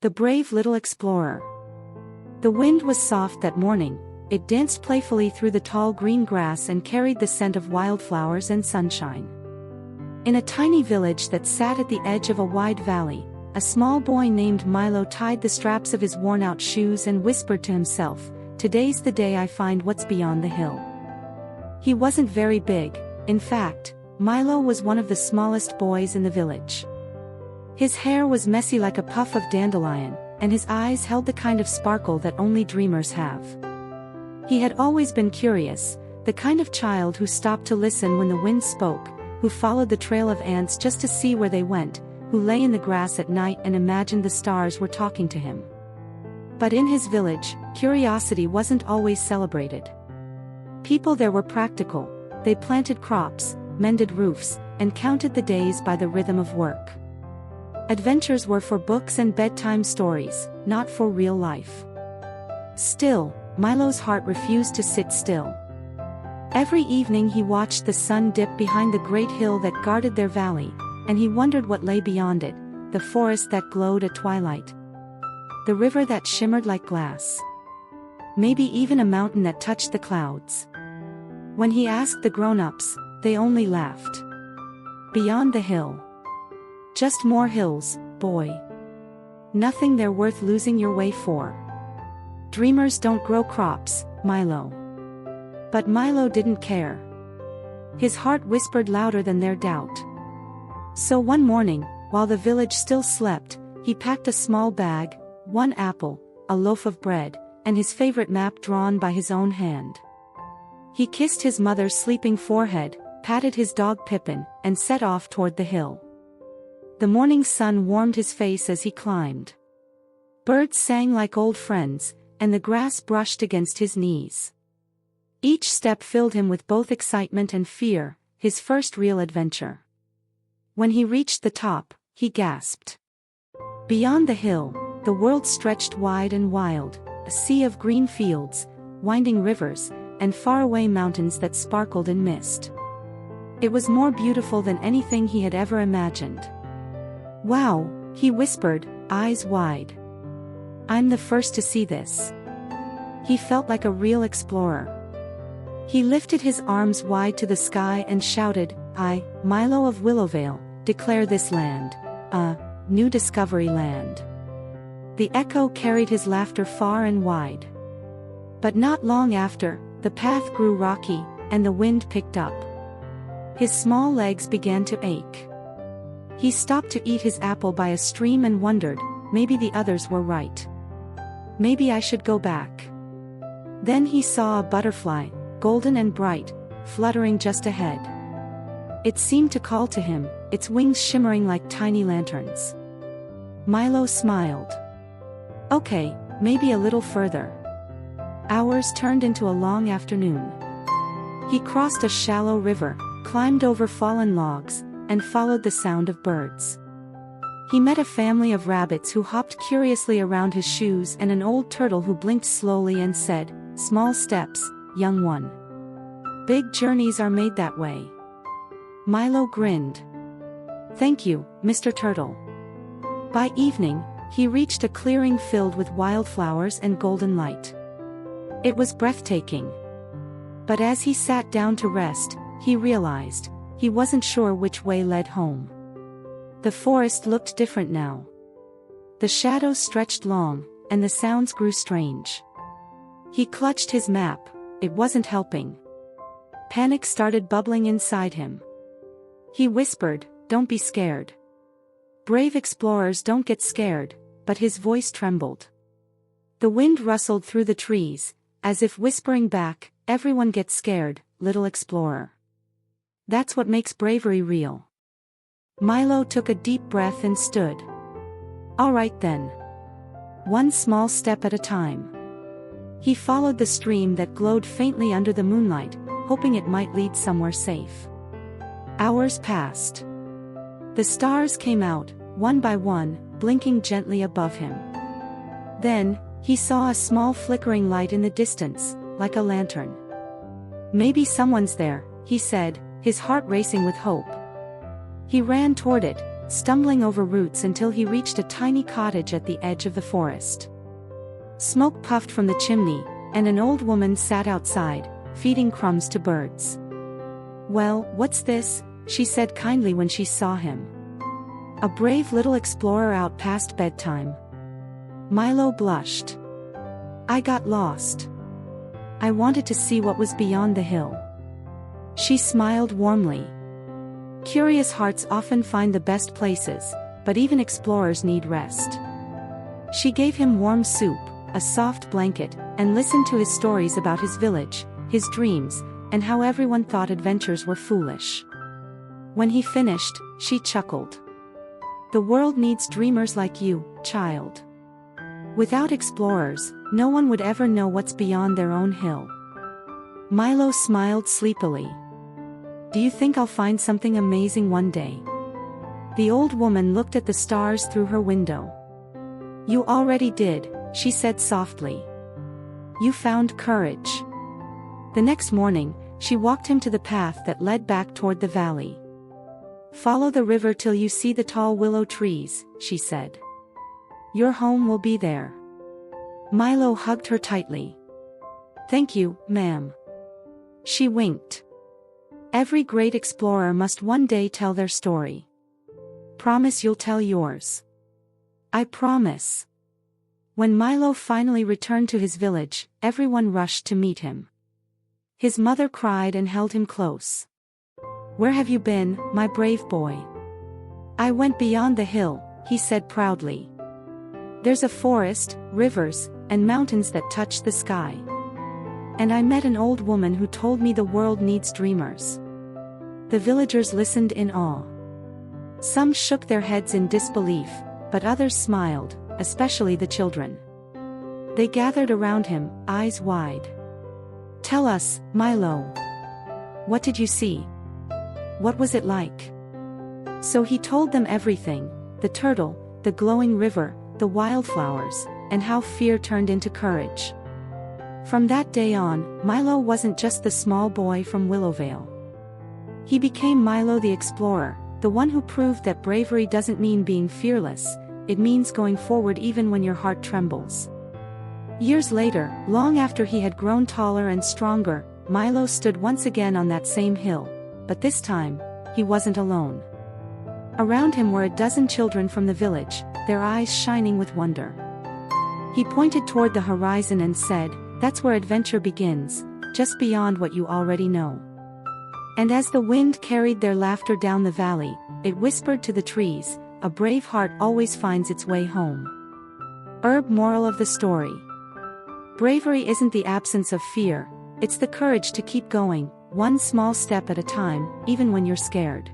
The brave little explorer. The wind was soft that morning. It danced playfully through the tall green grass and carried the scent of wildflowers and sunshine. In a tiny village that sat at the edge of a wide valley, a small boy named Milo tied the straps of his worn-out shoes and whispered to himself, "Today's the day I find what's beyond the hill." He wasn't very big. In fact, Milo was one of the smallest boys in the village. His hair was messy like a puff of dandelion, and his eyes held the kind of sparkle that only dreamers have. He had always been curious, the kind of child who stopped to listen when the wind spoke, who followed the trail of ants just to see where they went, who lay in the grass at night and imagined the stars were talking to him. But in his village, curiosity wasn't always celebrated. People there were practical. They planted crops, mended roofs, and counted the days by the rhythm of work. Adventures were for books and bedtime stories, not for real life. Still, Milo's heart refused to sit still. Every evening he watched the sun dip behind the great hill that guarded their valley, and he wondered what lay beyond it, the forest that glowed at twilight, the river that shimmered like glass, maybe even a mountain that touched the clouds. When he asked the grown-ups, they only laughed. Beyond the hill. Just more hills, boy. Nothing there worth losing your way for. Dreamers don't grow crops, Milo. But Milo didn't care. His heart whispered louder than their doubt. So one morning, while the village still slept, he packed a small bag, one apple, a loaf of bread, and his favorite map drawn by his own hand. He kissed his mother's sleeping forehead, patted his dog Pippin, and set off toward the hill. The morning sun warmed his face as he climbed. Birds sang like old friends, and the grass brushed against his knees. Each step filled him with both excitement and fear, his first real adventure. When he reached the top, he gasped. Beyond the hill, the world stretched wide and wild, a sea of green fields, winding rivers, and faraway mountains that sparkled in mist. It was more beautiful than anything he had ever imagined. "Wow," he whispered, eyes wide. "I'm the first to see this." He felt like a real explorer. He lifted his arms wide to the sky and shouted, "I, Milo of Willowvale, declare this land a new discovery land." The echo carried his laughter far and wide. But not long after, the path grew rocky, and the wind picked up. His small legs began to ache. He stopped to eat his apple by a stream and wondered, maybe the others were right. Maybe I should go back. Then he saw a butterfly, golden and bright, fluttering just ahead. It seemed to call to him, its wings shimmering like tiny lanterns. Milo smiled. Okay, maybe a little further. Hours turned into a long afternoon. He crossed a shallow river, climbed over fallen logs, and followed the sound of birds. He met a family of rabbits who hopped curiously around his shoes and an old turtle who blinked slowly and said, "Small steps, young one. Big journeys are made that way." Milo grinned. "Thank you, Mr. Turtle." By evening, he reached a clearing filled with wildflowers and golden light. It was breathtaking. But as he sat down to rest, he realized, he wasn't sure which way led home. The forest looked different now. The shadows stretched long, and the sounds grew strange. He clutched his map, it wasn't helping. Panic started bubbling inside him. He whispered, "Don't be scared. Brave explorers don't get scared," but his voice trembled. The wind rustled through the trees, as if whispering back, "Everyone gets scared, little explorer. That's what makes bravery real." Milo took a deep breath and stood. "All right then. One small step at a time." He followed the stream that glowed faintly under the moonlight, hoping it might lead somewhere safe. Hours passed. The stars came out, one by one, blinking gently above him. Then, he saw a small flickering light in the distance, like a lantern. "Maybe someone's there," he said, his heart racing with hope. He ran toward it, stumbling over roots until he reached a tiny cottage at the edge of the forest. Smoke puffed from the chimney, and an old woman sat outside, feeding crumbs to birds. "Well, what's this?" she said kindly when she saw him. "A brave little explorer out past bedtime." Milo blushed. "I got lost. I wanted to see what was beyond the hill." She smiled warmly. Curious hearts often find the best places, but even explorers need rest. She gave him warm soup, a soft blanket, and listened to his stories about his village, his dreams, and how everyone thought adventures were foolish. When he finished, she chuckled. "The world needs dreamers like you, child. Without explorers, no one would ever know what's beyond their own hill." Milo smiled sleepily. "Do you think I'll find something amazing one day?" The old woman looked at the stars through her window. "You already did," she said softly. "You found courage." The next morning, she walked him to the path that led back toward the valley. "Follow the river till you see the tall willow trees," she said. "Your home will be there." Milo hugged her tightly. "Thank you, ma'am." She winked. Every great explorer must one day tell their story. "Promise you'll tell yours." "I promise." When Milo finally returned to his village, everyone rushed to meet him. His mother cried and held him close. "Where have you been, my brave boy?" "I went beyond the hill," he said proudly. "There's a forest, rivers, and mountains that touch the sky. And I met an old woman who told me the world needs dreamers." The villagers listened in awe. Some shook their heads in disbelief, but others smiled, especially the children. They gathered around him, eyes wide. "Tell us, Milo. What did you see? What was it like?" So he told them everything: the turtle, the glowing river, the wildflowers, and how fear turned into courage. From that day on, Milo wasn't just the small boy from Willowvale. He became Milo the explorer, the one who proved that bravery doesn't mean being fearless, it means going forward even when your heart trembles. Years later, long after he had grown taller and stronger, Milo stood once again on that same hill, but this time, he wasn't alone. Around him were a dozen children from the village, their eyes shining with wonder. He pointed toward the horizon and said, "That's where adventure begins, just beyond what you already know." And as the wind carried their laughter down the valley, it whispered to the trees, "A brave heart always finds its way home." Moral of the story. Bravery isn't the absence of fear, it's the courage to keep going, one small step at a time, even when you're scared.